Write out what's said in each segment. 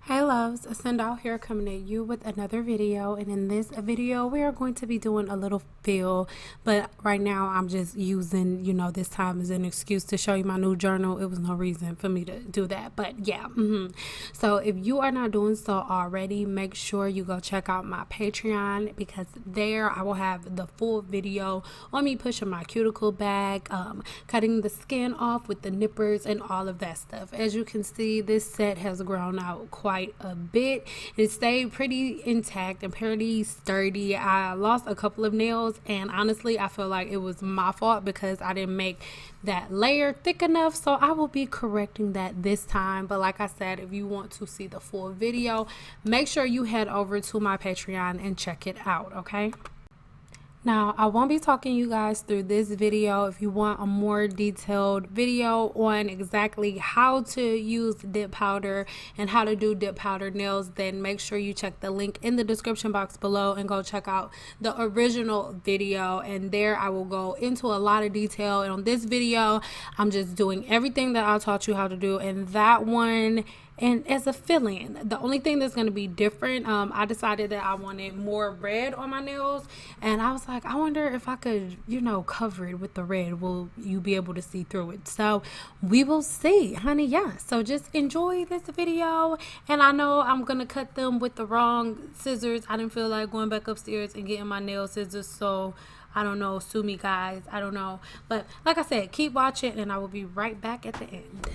Hey loves, Ascend here coming at you with another video, and in this video we are going to be doing a little fill, but right now I'm just using this time as an excuse to show you my new journal. It was no reason for me to do that, but yeah. So if you are not doing so already, make sure you go check out my Patreon, because there I will have the full video on me pushing my cuticle back, cutting the skin off with the nippers and all of that stuff. As you can see, this set has grown out quite a bit. It stayed pretty intact and pretty sturdy. I lost a couple of nails, and honestly I feel like it was my fault because I didn't make that layer thick enough, so I will be correcting that this time. But like I said, if you want to see the full video, make sure you head over to my Patreon and check it out, okay? Now, I won't be talking you guys through this video. If you want a more detailed video on exactly how to use dip powder and how to do dip powder nails, then make sure you check the link in the description box below and go check out the original video. And there I will go into a lot of detail. And on this video, I'm just doing everything that I taught you how to do in that one. And as a fill-in, the only thing that's going to be different, I decided that I wanted more red on my nails, and I was like, I wonder if I could cover it with the red. Will you be able to see through it? So we will see, honey. Yeah, so just enjoy this video. And I know I'm gonna cut them with the wrong scissors. I didn't feel like going back upstairs and getting my nail scissors, so I don't know, sue me guys, I don't know. But like I said, keep watching and I will be right back at the end.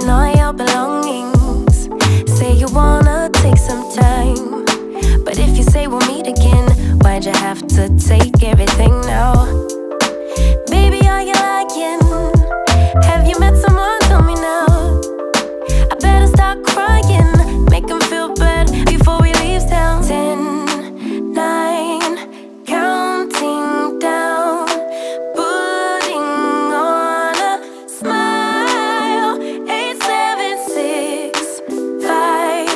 packing all your belongings. Say you wanna take some time, but if you say we'll meet again, why'd you have to take everything now? Baby, are you lying? Have you met someone? Tell me now. I better start crying, make him feel bad before we leave town. 10, 9, counting down, putting on a smile. 8, 7, 6, 5.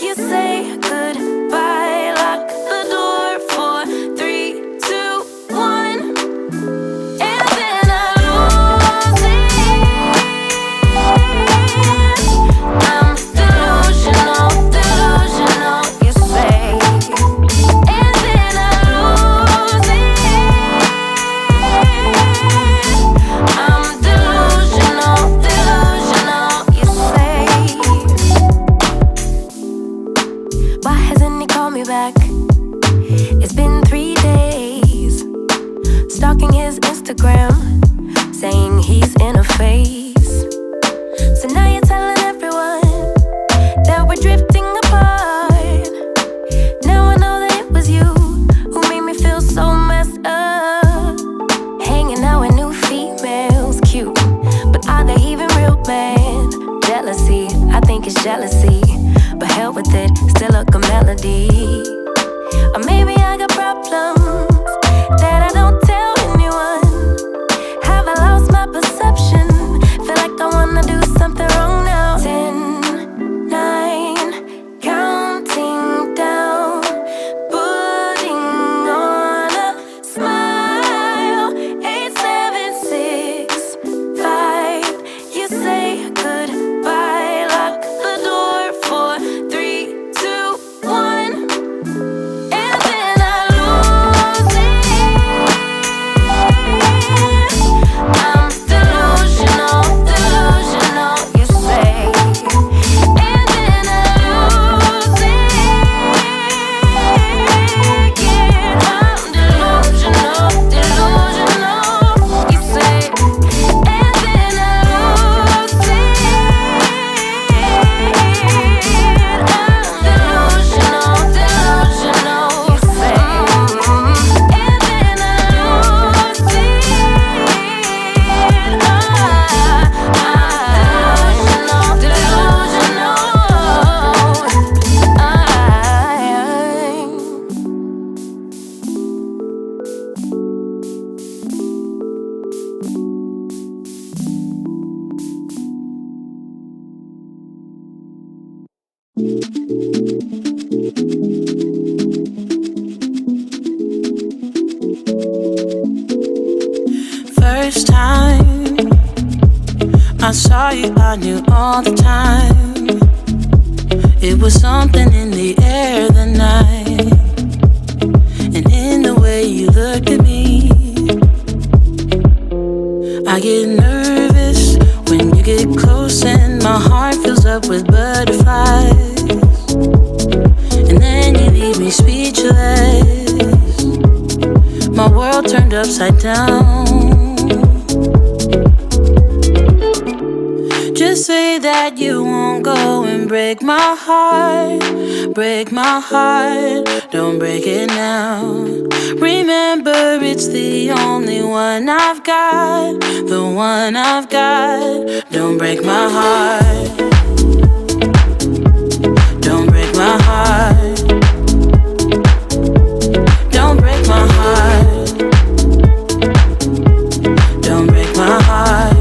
You say goodbye, lock the door for 3, 2, 1, and then I lose it. I'm delusional, delusional, you say, and then I lose it. I'm delusional, delusional, you say. Why hasn't he called me back? It's been 3 days. Stalking his Instagram, saying he's in a phase. So now you're telling everyone that we're drifting apart. Now I know that it was you who made me feel so messed up. Hanging out with new females, cute, but are they even real, man? Jealousy, I think it's jealousy, but hell with it, still like a melody. Or maybe I got problems that I don't tell anyone. Have I lost my perception? Feel like I wanna do something wrong now. 10, 9, counting down, putting on a smile. 8, 7, 6, 5. You say goodbye, lock the door for 3, 2, 1, and then I lose it. I'm delusional, delusional, you say, and then I lose it. Yeah, I'm delusional, delusional, you say, and then I lose it. I'm delusional, delusional, you say, and then I lose it. I'm delusional, First time I saw you, I knew all the time. It was something in the air that night, and in the way you looked at me. I get nervous when you get close, and my heart fills up with butterflies. And then you leave me speechless. My world turned upside down. Just say that you won't go and break my heart. Break my heart, don't break it now. Remember, it's the only one I've got. The one I've got. Don't break my heart. Don't break my heart. Don't break my heart. Don't break my heart.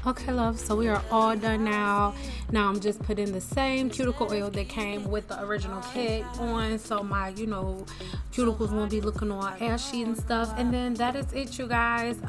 Okay, love, so we are all done now. Now I'm just putting the same cuticle oil that came with the original kit on, so my, cuticles won't be looking all ashy and stuff. And then that is it, you guys.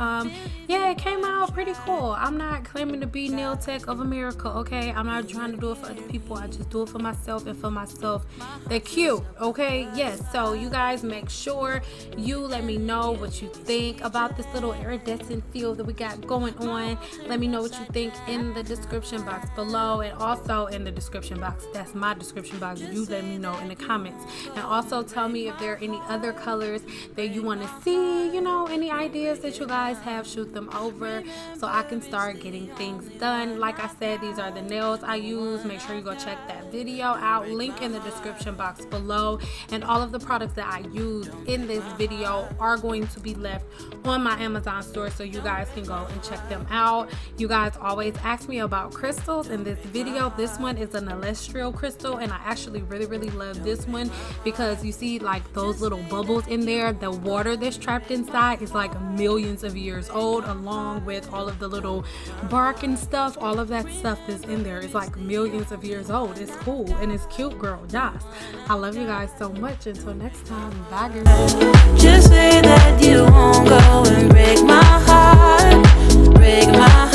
Yeah, it came out pretty cool. I'm not claiming to be Nail Tech of America, okay? I'm not trying to do it for other people. I just do it for myself, and for myself, they're cute, okay? Yes, so you guys make sure you let me know what you think about this little iridescent feel that we got going on. Let me know what you think in the description box below. And and also in the description box. That's my description box. You let me know in the comments, and also tell me if there are any other colors that you want to see, you know, any ideas that you guys have. Shoot them over so I can start getting things done. Like I said, these are the nails I use. Make sure you go check that video out, link in the description box below, and all of the products that I use in this video are going to be left on my Amazon store, so you guys can go and check them out. You guys always ask me about crystals in this video. This one is an celestial crystal, and I actually really love this one because you see like those little bubbles in there. The water that's trapped inside is like millions of years old, along with all of the little bark and stuff. All of that stuff is in there. It's like millions of years old. It's cool and it's cute, girl. Yes, I love you guys so much. Until next time, bye girls. Just say that you won't go and break my heart, break my heart.